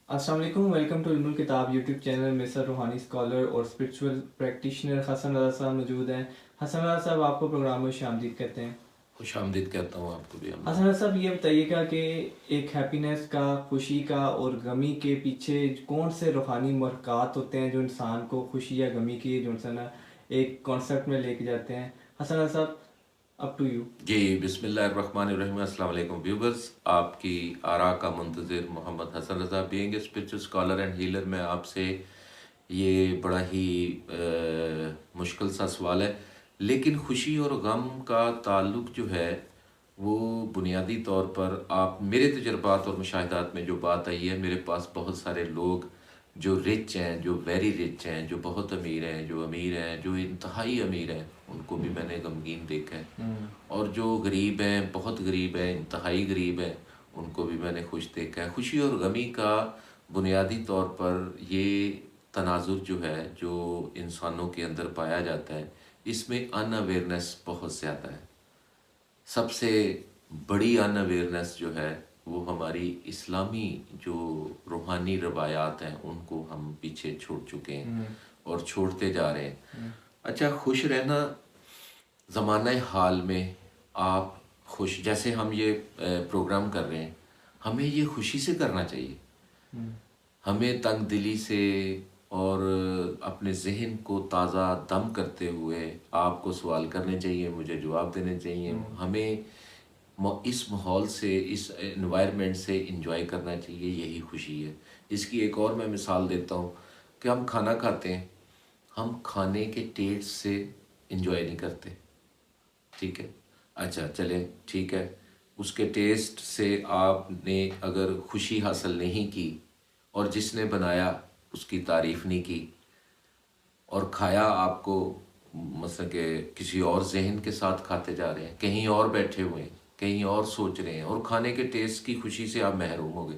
अस्सलाम वालेकुम, welcome to इल्मुल किताब यूट्यूब चैनल में सर रूहानी स्कॉलर और स्पिरिचुअल प्रैक्टिशनर हसन रज़ा साहब मौजूद हैं। हसन रज़ा साहब आपको प्रोग्राम में खुशामदीद कहते हैं। खुश आमदीद कहता हूँ आपको भी हसन हमजा। रज़ा साहब ये बताइएगा कि एक हैप्पीनेस का, खुशी का और गमी के पीछे कौन से रूहानी महरक़ात होते हैं जो इंसान को खुशी या गमी की जो है ना एक कॉन्सेप्ट में लेके जाते हैं। हसन रज़ा साहब, अप टू यू। जी, बिस्मिल्लाहिर्रहमानिर्रहीम। अस्सलाम वालेकुम व्यूवर्स, आपकी आरा का मुंतज़िर Mohammad Hasan Raza, being a spiritual scholar and healer, मैं आपसे ये बड़ा ही मुश्किल सा सवाल है, लेकिन खुशी और गम का ताल्लुक़ जो है वो बुनियादी तौर पर आप मेरे तजुर्बात और मुशाहिदात में जो बात आई है, मेरे पास बहुत सारे लोग जो रिच हैं, जो वेरी रिच हैं, जो बहुत अमीर हैं, जो अमीर हैं, जो इंतहाई अमीर हैं, उनको भी मैंने गमगीन देखा है। और जो गरीब हैं, बहुत गरीब हैं, इंतहाई गरीब हैं, उनको भी मैंने खुश देखा है। खुशी और गमी का बुनियादी तौर पर ये तनाजुर जो है, जो इंसानों के अंदर पाया जाता है, इसमें अनअवेयरनेस बहुत ज़्यादा है। सबसे बड़ी अनअवेयरनेस जो है वो हमारी इस्लामी जो रूहानी रवायात हैं उनको हम पीछे छोड़ चुके हैं और छोड़ते जा रहे हैं। अच्छा, खुश रहना ज़माना हाल में आप खुश, जैसे हम ये प्रोग्राम कर रहे हैं, हमें ये खुशी से करना चाहिए। हमें तंग दिली से और अपने जहन को ताज़ा दम करते हुए आपको सवाल करने चाहिए, मुझे जवाब देने चाहिए। हमें इस माहौल से, इस एनवायरनमेंट से इंजॉय करना चाहिए, यही खुशी है। इसकी एक और मैं मिसाल देता हूँ कि हम खाना खाते हैं, हम खाने के टेस्ट से इंजॉय नहीं करते, ठीक है। अच्छा चले, ठीक है, उसके टेस्ट से आपने अगर खुशी हासिल नहीं की और जिसने बनाया उसकी तारीफ़ नहीं की और खाया आपको, मतलब कि किसी और जहन के साथ खाते जा रहे हैं, कहीं और बैठे हुए हैं, कहीं और सोच रहे हैं और खाने के टेस्ट की खुशी से आप महरूम हो गए।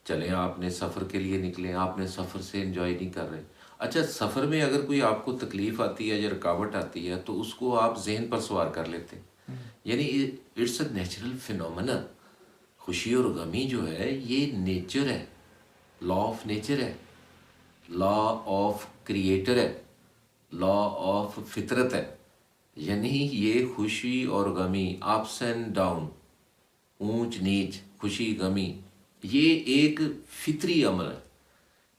चलें, आपने सफ़र के लिए निकले, आपने सफ़र से एंजॉय नहीं कर रहे। अच्छा, सफ़र में अगर कोई आपको तकलीफ़ आती है या रुकावट आती है तो उसको आप जहन पर सवार कर लेते हैं। यानी इट्स अ नेचुरल फिनोमेना। खुशी और गमी जो है ये नेचर है, लॉ ऑफ नेचर है, लॉ ऑफ क्रिएटर है, लॉ ऑफ फितरत है। यानी ये खुशी और गमी, अप्स एंड डाउन, ऊंच नीच, खुशी गमी, ये एक फितरी अमल है।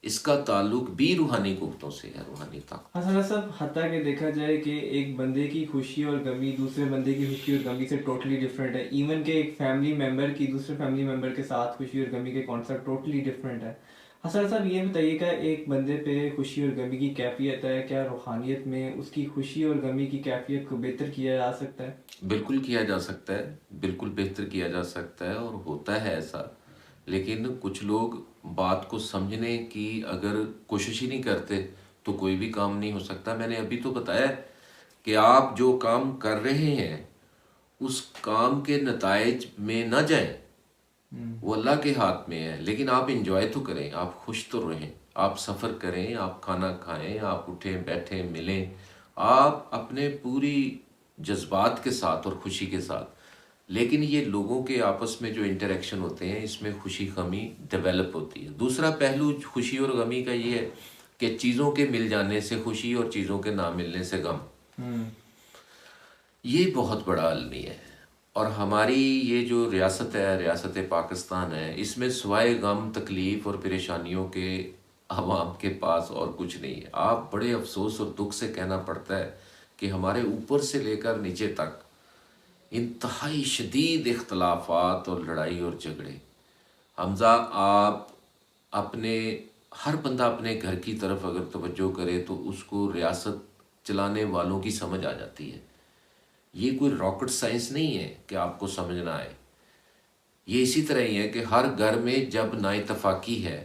इसका ताल्लुक भी रूहानी कुव्वतों से है, रूहानी ताकत। हाँ सर साहब, हत्ता कि देखा जाए कि एक बंदे की खुशी और गमी दूसरे बंदे की खुशी और गमी से टोटली डिफरेंट है। इवन के एक फैमिली मेम्बर की दूसरे फैमिली मेम्बर के साथ खुशी और गमी के कॉन्सेप्ट टोटली डिफरेंट है। हसन साहब, ये बताइएगा, एक बंदे पे खुशी और गमी की कैफियत है, क्या रूहानियत में उसकी खुशी और गमी की कैफियत को बेहतर किया जा सकता है? बिल्कुल किया जा सकता है, बिल्कुल बेहतर किया जा सकता है और होता है ऐसा। लेकिन कुछ लोग बात को समझने की अगर कोशिश ही नहीं करते तो कोई भी काम नहीं हो सकता। मैंने अभी तो बताया कि आप जो काम कर रहे हैं उस काम के नताइज में ना जाएं, वो अल्लाह के हाथ में है। लेकिन आप इंजॉय तो करें, आप खुश तो रहें, आप सफ़र करें, आप खाना खाएं, आप उठें बैठें मिलें, आप अपने पूरी जज्बात के साथ और खुशी के साथ। लेकिन ये लोगों के आपस में जो इंटरेक्शन होते हैं, इसमें खुशी गमी डेवलप होती है। दूसरा पहलू खुशी और गमी का ये है कि चीज़ों के मिल जाने से खुशी और चीज़ों के ना मिलने से गम, ये बहुत बड़ा अलमी है। और हमारी ये जो रियासत है, रियासत पाकिस्तान है, इसमें सिवाय गम, तकलीफ़ और परेशानियों के आवाम के पास और कुछ नहीं है। आप बड़े अफसोस और दुख से कहना पड़ता है कि हमारे ऊपर से लेकर नीचे तक इंतहाई शदीद इख्तलाफात और लड़ाई और झगड़े। हमज़ा, आप अपने, हर बंदा अपने घर की तरफ अगर तवज्जो करे तो उसको रियासत चलाने वालों की समझ आ जाती है। ये कोई रॉकेट साइंस नहीं है कि आपको समझना आए। ये इसी तरह ही है कि हर घर में जब नाइतफाकी है,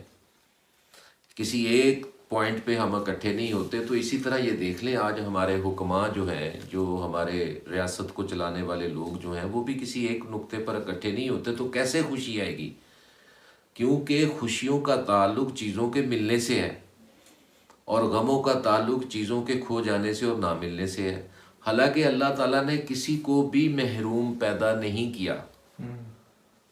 किसी एक पॉइंट पे हम इकट्ठे नहीं होते, तो इसी तरह ये देख लें, आज हमारे हुक्मा जो हैं, जो हमारे रियासत को चलाने वाले लोग जो हैं, वो भी किसी एक नुक्ते पर इकट्ठे नहीं होते, तो कैसे खुशी आएगी? क्योंकि खुशियों का ताल्लुक चीज़ों के मिलने से है और गमों का ताल्लुक चीज़ों के खो जाने से और ना मिलने से है। हालांकि अल्लाह ताला ने किसी को भी महरूम पैदा नहीं किया।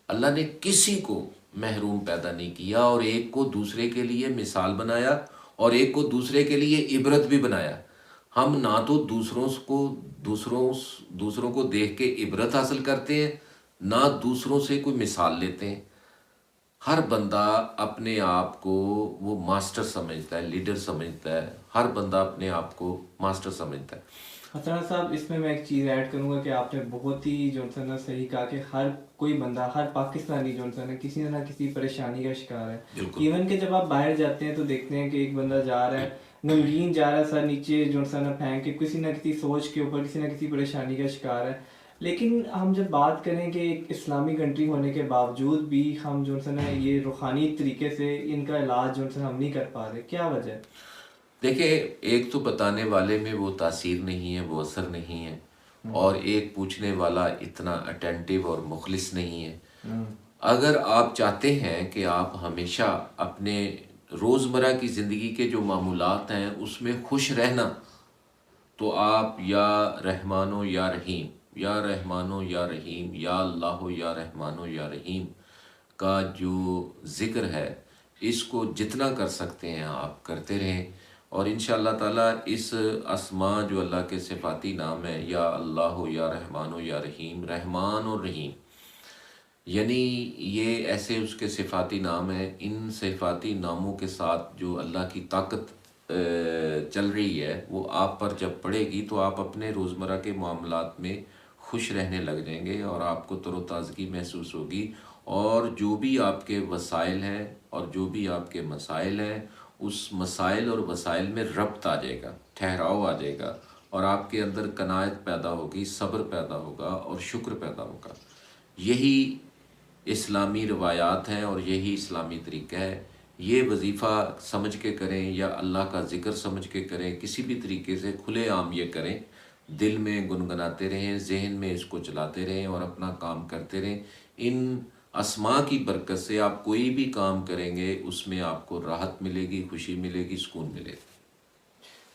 अल्लाह ने किसी को महरूम पैदा नहीं किया, और एक को दूसरे के लिए मिसाल बनाया और एक को दूसरे के लिए इबरत भी बनाया। हम ना तो दूसरों को देख के इबरत हासिल करते हैं, ना दूसरों से कोई मिसाल लेते हैं। हर बंदा अपने आप को वो मास्टर समझता है, लीडर समझता है। हर बंदा अपने आप को मास्टर समझता है। हसन साहब, इसमें मैं एक चीज़ ऐड करूंगा कि आपने बहुत ही जो है ना सही कहा कि हर कोई बंदा, हर पाकिस्तानी जो है ना किसी परेशानी का शिकार है। बिल्कुल। इवन कि जब आप बाहर जाते हैं तो देखते हैं कि एक बंदा जा रहा है, गमगीन जा रहा है, सर नीचे जो है ना फेंक के, किसी ना किसी सोच के ऊपर, किसी ना किसी परेशानी का शिकार है। लेकिन हम जब बात करें कि एक इस्लामी कंट्री होने के बावजूद भी हम जो है ना ये रूहानी तरीके से इनका इलाज जो है हम नहीं कर पा रहे, क्या वजह है? देखिए, एक तो बताने वाले में वो तासीर नहीं है, वो असर नहीं है, और एक पूछने वाला इतना अटेंटिव और मुखलिस नहीं है। अगर आप चाहते हैं कि आप हमेशा अपने रोज़मर्रा की ज़िंदगी के जो मामूलात हैं उसमें खुश रहना, तो आप या रहमानो या रहीम, या रहमानो या रहीम, या अल्लाह या रहमानो या रहीम का जो ज़िक्र है, इसको जितना कर सकते हैं आप करते रहें। और इंशाअल्लाह ताला इस अस्मा जो अल्लाह के सिफाती नाम है, या अल्लाह या रहमानो या रहीम, रहमान और रहीम, यानी ये ऐसे उसके सिफाती नाम हैं। इन सिफाती नामों के साथ जो अल्लाह की ताकत चल रही है, वो आप पर जब पड़ेगी तो आप अपने रोज़मर्रा के मामलात में खुश रहने लग जाएंगे और आपको तरोताज़गी महसूस होगी। और जो भी आपके वसाइल हैं और जो भी आपके मसाइल हैं, उस मसाइल और वसाइल में रब्त आ जाएगा, ठहराव आ जाएगा, और आपके अंदर कनायत पैदा होगी, सब्र पैदा होगा और शुक्र पैदा होगा। यही इस्लामी रवायात हैं और यही इस्लामी तरीका है। ये वजीफ़ा समझ के करें या अल्लाह का ज़िक्र समझ के करें, किसी भी तरीके से खुलेआम ये करें, दिल में गुनगुनाते रहें, जहन में इसको चलाते रहें और अपना काम करते रहें। इन अस्मा की बरकत से आप कोई भी काम करेंगे उसमें आपको राहत मिलेगी, खुशी मिलेगी, सुकून मिलेगा।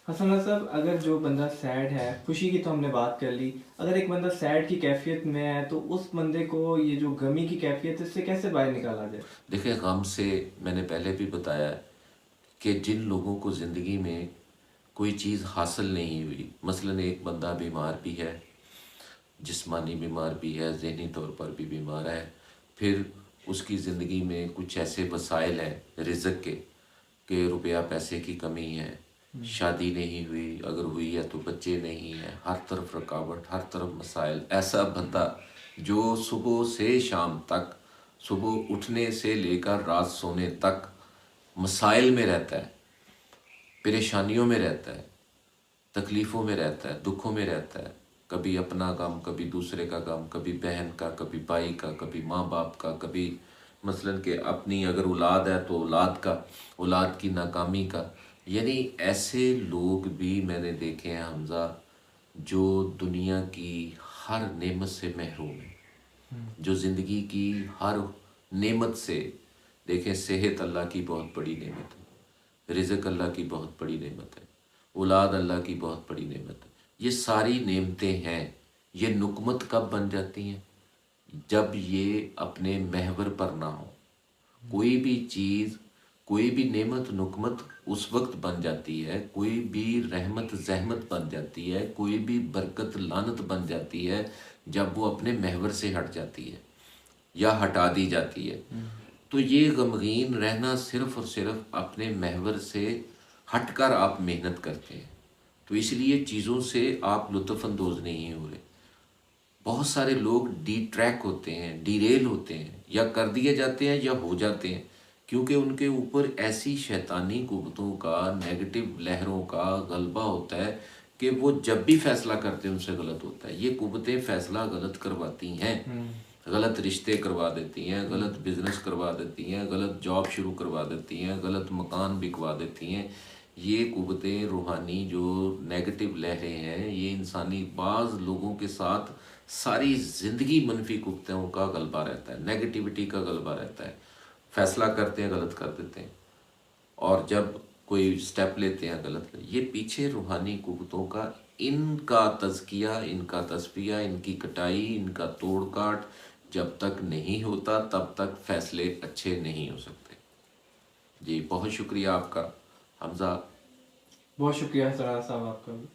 हसन साहब, अगर जो बंदा सैड है, खुशी की तो हमने बात कर ली, अगर एक बंदा सैड की कैफियत में है तो उस बंदे को ये जो गमी की कैफियत है इससे कैसे बाहर निकाला जाए? देखिए, गम से मैंने पहले भी बताया है कि जिन लोगों को ज़िंदगी में कोई चीज़ हासिल नहीं हुई, मसलन एक बंदा बीमार भी है, जिस्मानी बीमार भी है, ज़हनी तौर पर भी बीमार है, फिर उसकी ज़िंदगी में कुछ ऐसे वसाइल हैं रिज़्क़ के कि रुपया पैसे की कमी है, शादी नहीं हुई, अगर हुई है तो बच्चे नहीं हैं, हर तरफ रुकावट, हर तरफ मसाइल। ऐसा बंदा जो सुबह से शाम तक, सुबह उठने से लेकर रात सोने तक मसाइल में रहता है, परेशानियों में रहता है, तकलीफ़ों में रहता है, दुखों में रहता है, कभी अपना गम, कभी दूसरे का गम, कभी बहन का, कभी भाई का, कभी माँ बाप का, कभी मसलन के अपनी अगर औलाद है तो औलाद का, औलाद की नाकामी का। यानी ऐसे लोग भी मैंने देखे हैं हमज़ा, जो दुनिया की हर नेमत से महरूम है, जो ज़िंदगी की हर नेमत से, देखें, सेहत अल्लाह की बहुत बड़ी नेमत है, रिज़्क़ अल्लाह की बहुत बड़ी नेमत है, औलाद अल्लाह की बहुत बड़ी नेमत है। ये सारी नेमतें हैं। ये नुकमत कब बन जाती हैं? जब ये अपने महवर पर ना हो। कोई भी चीज़, कोई भी नेमत नुकमत उस वक्त बन जाती है, कोई भी रहमत जहमत बन जाती है, कोई भी बरकत लानत बन जाती है जब वो अपने महवर से हट जाती है या हटा दी जाती है। तो ये गमगीन रहना सिर्फ़ और सिर्फ अपने महवर से हटकर आप मेहनत करते हैं, तो इसलिए चीज़ों से आप लुत्फ़अंदोज़ नहीं हो रहे। बहुत सारे लोग डी ट्रैक होते हैं, डीरेल होते हैं, या कर दिए जाते हैं या हो जाते हैं, क्योंकि उनके ऊपर ऐसी शैतानी कुव्वतों का, नेगेटिव लहरों का गलबा होता है कि वो जब भी फैसला करते हैं उनसे गलत होता है। ये कुव्वतें फैसला गलत करवाती हैं, गलत रिश्ते करवा देती हैं, गलत बिजनेस करवा देती हैं, गलत जॉब शुरू करवा देती हैं, गलत मकान बिकवा देती हैं। ये कुव्वतें रूहानी जो नेगेटिव लहरें हैं, ये इंसानी बाज़ लोगों के साथ सारी ज़िंदगी मनफी कुव्वतों का गलबा रहता है, नेगेटिविटी का गलबा रहता है। फैसला करते हैं, गलत कर देते हैं, और जब कोई स्टेप लेते हैं गलत। ये पीछे रूहानी कुव्वतों का, इनका तज़किया, इनका तस्फिया, इनकी कटाई, इनका तोड़ काट, जब तक नहीं होता तब तक फैसले अच्छे नहीं हो सकते। जी बहुत शुक्रिया आपका हमज़ा। बहुत शुक्रिया सरार साहब आपका भी।